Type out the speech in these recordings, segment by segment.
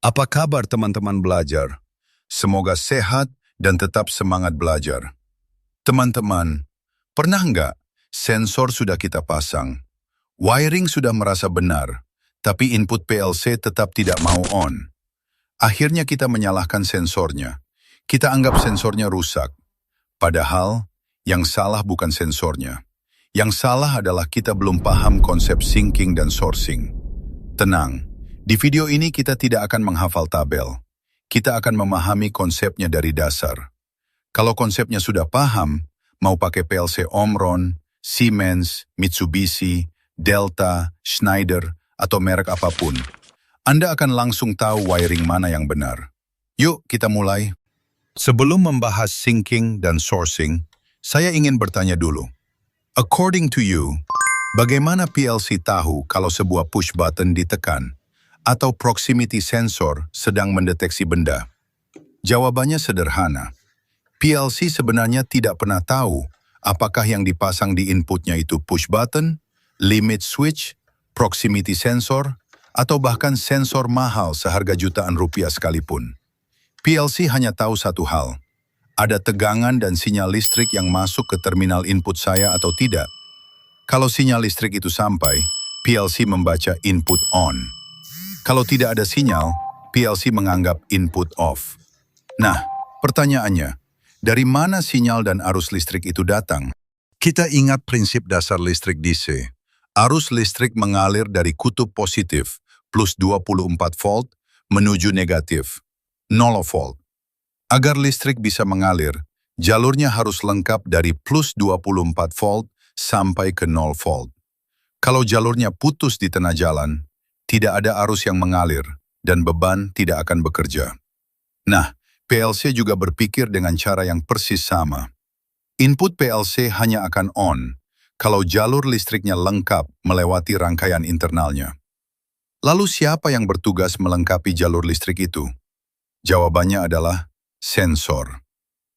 Apa kabar teman-teman belajar? Semoga sehat dan tetap semangat belajar. Teman-teman, pernah nggak sensor sudah kita pasang, wiring sudah merasa benar, tapi input PLC tetap tidak mau on? Akhirnya kita menyalahkan sensornya. Kita anggap sensornya rusak. Padahal, yang salah bukan sensornya. Yang salah adalah kita belum paham konsep syncing dan sourcing. Tenang. Di video ini kita tidak akan menghafal tabel. Kita akan memahami konsepnya dari dasar. Kalau konsepnya sudah paham, mau pakai PLC Omron, Siemens, Mitsubishi, Delta, Schneider, atau merek apapun, Anda akan langsung tahu wiring mana yang benar. Yuk kita mulai. Sebelum membahas syncing dan sourcing, saya ingin bertanya dulu. According to you, bagaimana PLC tahu kalau sebuah push button ditekan atau proximity sensor sedang mendeteksi benda? Jawabannya sederhana. PLC sebenarnya tidak pernah tahu apakah yang dipasang di inputnya itu push button, limit switch, proximity sensor, atau bahkan sensor mahal seharga jutaan rupiah sekalipun. PLC hanya tahu satu hal. Ada tegangan dan sinyal listrik yang masuk ke terminal input saya atau tidak. Kalau sinyal listrik itu sampai, PLC membaca input on. Kalau tidak ada sinyal, PLC menganggap input off. Nah, pertanyaannya, dari mana sinyal dan arus listrik itu datang? Kita ingat prinsip dasar listrik DC. Arus listrik mengalir dari kutub positif, plus 24 volt, menuju negatif, 0 volt. Agar listrik bisa mengalir, jalurnya harus lengkap dari plus 24 volt sampai ke 0 volt. Kalau jalurnya putus di tengah jalan, tidak ada arus yang mengalir, dan beban tidak akan bekerja. Nah, PLC juga berpikir dengan cara yang persis sama. Input PLC hanya akan on kalau jalur listriknya lengkap melewati rangkaian internalnya. Lalu siapa yang bertugas melengkapi jalur listrik itu? Jawabannya adalah sensor.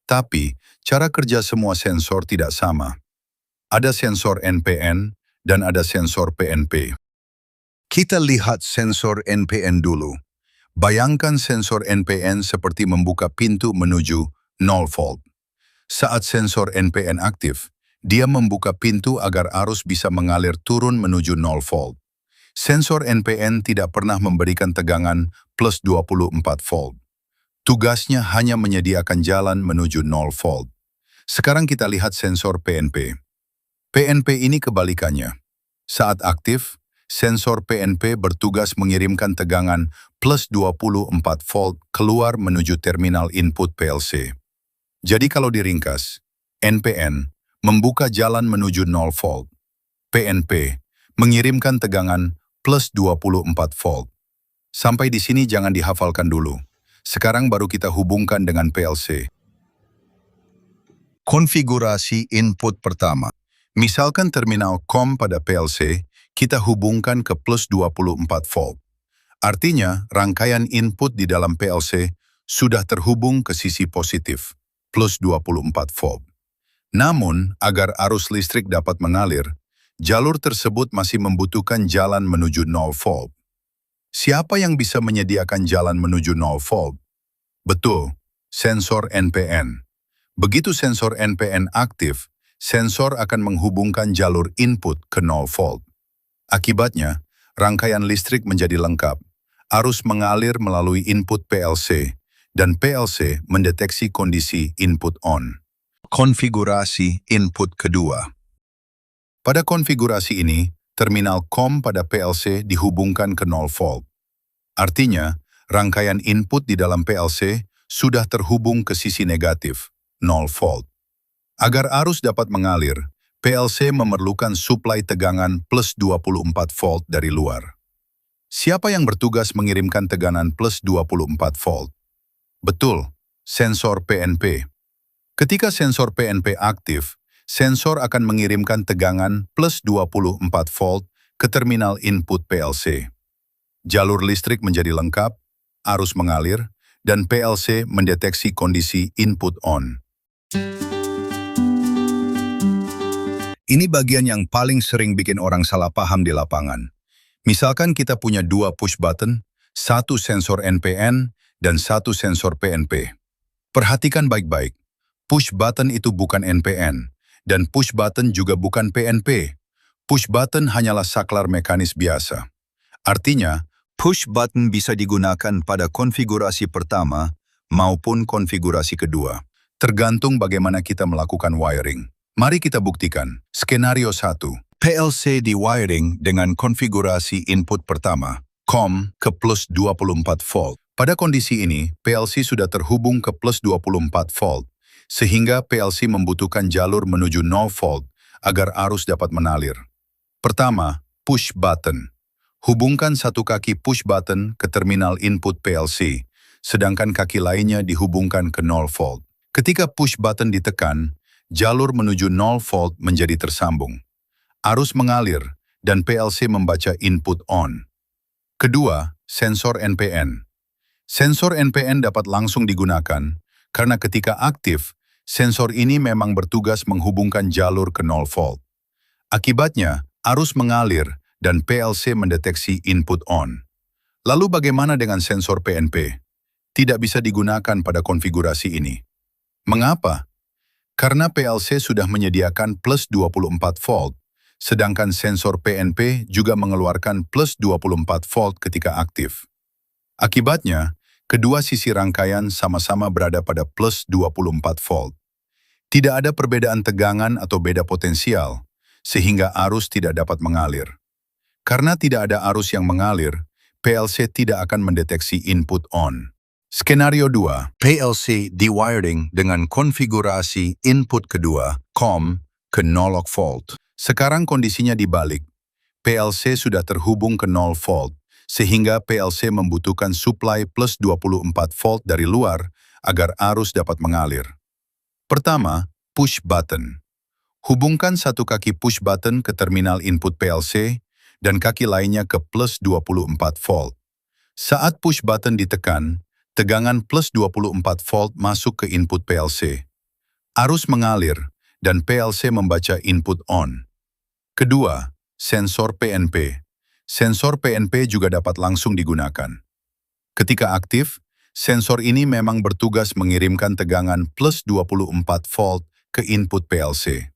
Tapi, cara kerja semua sensor tidak sama. Ada sensor NPN dan ada sensor PNP. Kita lihat sensor NPN dulu. Bayangkan sensor NPN seperti membuka pintu menuju 0 volt. Saat sensor NPN aktif, dia membuka pintu agar arus bisa mengalir turun menuju 0 volt. Sensor NPN tidak pernah memberikan tegangan plus 24 volt. Tugasnya hanya menyediakan jalan menuju 0 volt. Sekarang kita lihat sensor PNP. PNP ini kebalikannya. Saat aktif, sensor PNP bertugas mengirimkan tegangan plus 24 volt keluar menuju terminal input PLC. Jadi kalau diringkas, NPN membuka jalan menuju 0 volt. PNP mengirimkan tegangan plus 24 volt. Sampai di sini jangan dihafalkan dulu. Sekarang baru kita hubungkan dengan PLC. Konfigurasi input pertama. Misalkan terminal COM pada PLC, kita hubungkan ke plus 24 volt. Artinya, rangkaian input di dalam PLC sudah terhubung ke sisi positif, plus 24 volt. Namun, agar arus listrik dapat mengalir, jalur tersebut masih membutuhkan jalan menuju 0 volt. Siapa yang bisa menyediakan jalan menuju 0 volt? Betul, sensor NPN. Begitu sensor NPN aktif, sensor akan menghubungkan jalur input ke 0 volt. Akibatnya, rangkaian listrik menjadi lengkap. Arus mengalir melalui input PLC, dan PLC mendeteksi kondisi input on. Konfigurasi input kedua. Pada konfigurasi ini, terminal COM pada PLC dihubungkan ke 0 volt. Artinya, rangkaian input di dalam PLC sudah terhubung ke sisi negatif, 0 volt. Agar arus dapat mengalir, PLC memerlukan suplai tegangan plus 24 volt dari luar. Siapa yang bertugas mengirimkan tegangan plus 24 volt? Betul, sensor PNP. Ketika sensor PNP aktif, sensor akan mengirimkan tegangan plus 24 volt ke terminal input PLC. Jalur listrik menjadi lengkap, arus mengalir, dan PLC mendeteksi kondisi input on. Ini bagian yang paling sering bikin orang salah paham di lapangan. Misalkan kita punya dua push button, satu sensor NPN, dan satu sensor PNP. Perhatikan baik-baik, push button itu bukan NPN, dan push button juga bukan PNP. Push button hanyalah saklar mekanis biasa. Artinya, push button bisa digunakan pada konfigurasi pertama maupun konfigurasi kedua, tergantung bagaimana kita melakukan wiring. Mari kita buktikan. Skenario 1. PLC di-wiring dengan konfigurasi input pertama, COM ke plus 24 volt. Pada kondisi ini, PLC sudah terhubung ke plus 24 volt, sehingga PLC membutuhkan jalur menuju 0 volt agar arus dapat mengalir. Pertama, push button. Hubungkan satu kaki push button ke terminal input PLC, sedangkan kaki lainnya dihubungkan ke 0 volt. Ketika push button ditekan, jalur menuju 0 volt menjadi tersambung. Arus mengalir dan PLC membaca input on. Kedua, sensor NPN. Sensor NPN dapat langsung digunakan karena ketika aktif, sensor ini memang bertugas menghubungkan jalur ke 0 volt. Akibatnya, arus mengalir dan PLC mendeteksi input on. Lalu bagaimana dengan sensor PNP? Tidak bisa digunakan pada konfigurasi ini. Mengapa? Karena PLC sudah menyediakan plus 24 volt, sedangkan sensor PNP juga mengeluarkan plus 24 volt ketika aktif. Akibatnya, kedua sisi rangkaian sama-sama berada pada plus 24 volt. Tidak ada perbedaan tegangan atau beda potensial, sehingga arus tidak dapat mengalir. Karena tidak ada arus yang mengalir, PLC tidak akan mendeteksi input on. Skenario 2. PLC di-wiring dengan konfigurasi input kedua, COM, ke 0 volt. Sekarang kondisinya dibalik. PLC sudah terhubung ke 0 volt, sehingga PLC membutuhkan suplai plus 24 volt dari luar agar arus dapat mengalir. Pertama, push button. Hubungkan satu kaki push button ke terminal input PLC dan kaki lainnya ke plus 24 volt. Saat push button ditekan, tegangan plus 24 volt masuk ke input PLC. Arus mengalir dan PLC membaca input on. Kedua, sensor PNP. Sensor PNP juga dapat langsung digunakan. Ketika aktif, sensor ini memang bertugas mengirimkan tegangan plus 24 volt ke input PLC.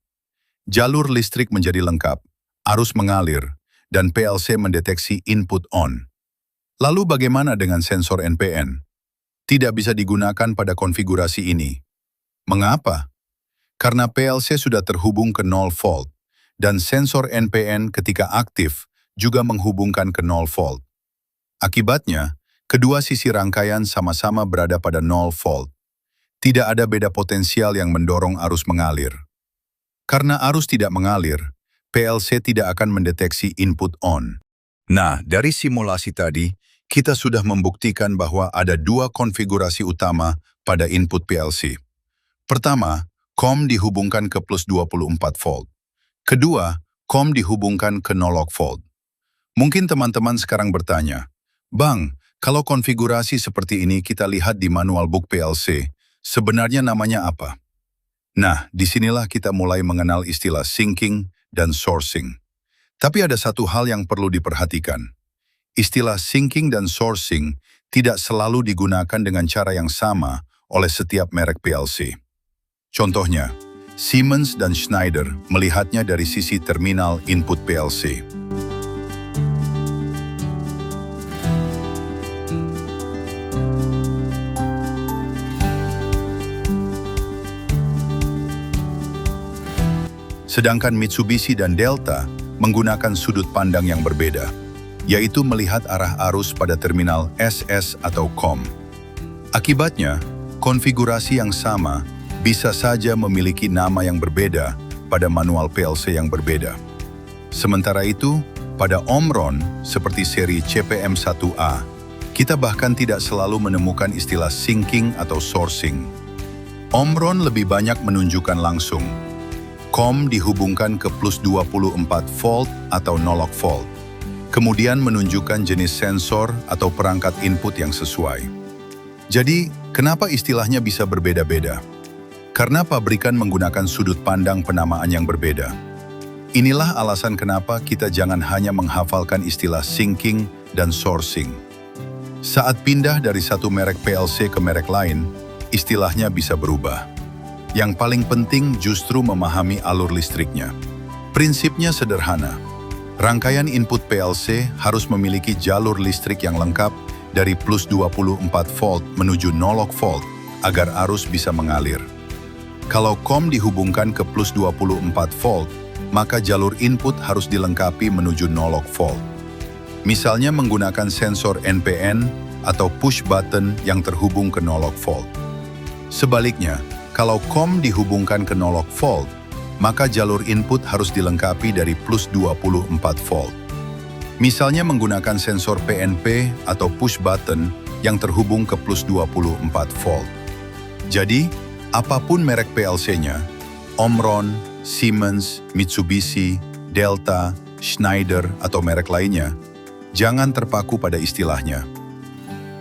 Jalur listrik menjadi lengkap, arus mengalir, dan PLC mendeteksi input on. Lalu bagaimana dengan sensor NPN? Tidak bisa digunakan pada konfigurasi ini. Mengapa? Karena PLC sudah terhubung ke 0 volt, dan sensor NPN ketika aktif juga menghubungkan ke 0 volt. Akibatnya, kedua sisi rangkaian sama-sama berada pada 0 volt. Tidak ada beda potensial yang mendorong arus mengalir. Karena arus tidak mengalir, PLC tidak akan mendeteksi input on. Nah, dari simulasi tadi, kita sudah membuktikan bahwa ada dua konfigurasi utama pada input PLC. Pertama, COM dihubungkan ke plus 24 volt. Kedua, COM dihubungkan ke 0 volt. Mungkin teman-teman sekarang bertanya, Bang, kalau konfigurasi seperti ini kita lihat di manual book PLC, sebenarnya namanya apa? Nah, disinilah kita mulai mengenal istilah syncing dan sourcing. Tapi ada satu hal yang perlu diperhatikan. Istilah syncing dan sourcing tidak selalu digunakan dengan cara yang sama oleh setiap merek PLC. Contohnya, Siemens dan Schneider melihatnya dari sisi terminal input PLC. Sedangkan Mitsubishi dan Delta menggunakan sudut pandang yang berbeda, yaitu melihat arah arus pada terminal SS atau COM. Akibatnya, konfigurasi yang sama bisa saja memiliki nama yang berbeda pada manual PLC yang berbeda. Sementara itu, pada Omron seperti seri CPM1A, kita bahkan tidak selalu menemukan istilah syncing atau sourcing. Omron lebih banyak menunjukkan langsung COM dihubungkan ke plus 24 volt atau 0 volt. Kemudian menunjukkan jenis sensor atau perangkat input yang sesuai. Jadi, kenapa istilahnya bisa berbeda-beda? Karena pabrikan menggunakan sudut pandang penamaan yang berbeda. Inilah alasan kenapa kita jangan hanya menghafalkan istilah syncing dan sourcing. Saat pindah dari satu merek PLC ke merek lain, istilahnya bisa berubah. Yang paling penting justru memahami alur listriknya. Prinsipnya sederhana. Rangkaian input PLC harus memiliki jalur listrik yang lengkap dari plus 24 volt menuju 0 volt agar arus bisa mengalir. Kalau COM dihubungkan ke plus 24 volt, maka jalur input harus dilengkapi menuju 0 volt. Misalnya menggunakan sensor NPN atau push button yang terhubung ke 0 volt. Sebaliknya, kalau COM dihubungkan ke 0 volt, maka jalur input harus dilengkapi dari plus 24 volt. Misalnya menggunakan sensor PNP atau push button yang terhubung ke plus 24 volt. Jadi, apapun merek PLC-nya, Omron, Siemens, Mitsubishi, Delta, Schneider, atau merek lainnya, jangan terpaku pada istilahnya.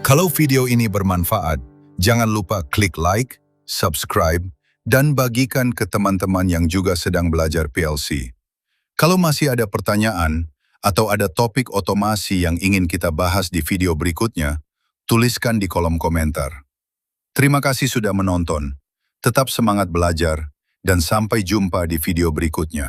Kalau video ini bermanfaat, jangan lupa klik like, subscribe, dan bagikan ke teman-teman yang juga sedang belajar PLC. Kalau masih ada pertanyaan atau ada topik otomasi yang ingin kita bahas di video berikutnya, tuliskan di kolom komentar. Terima kasih sudah menonton. Tetap semangat belajar, dan sampai jumpa di video berikutnya.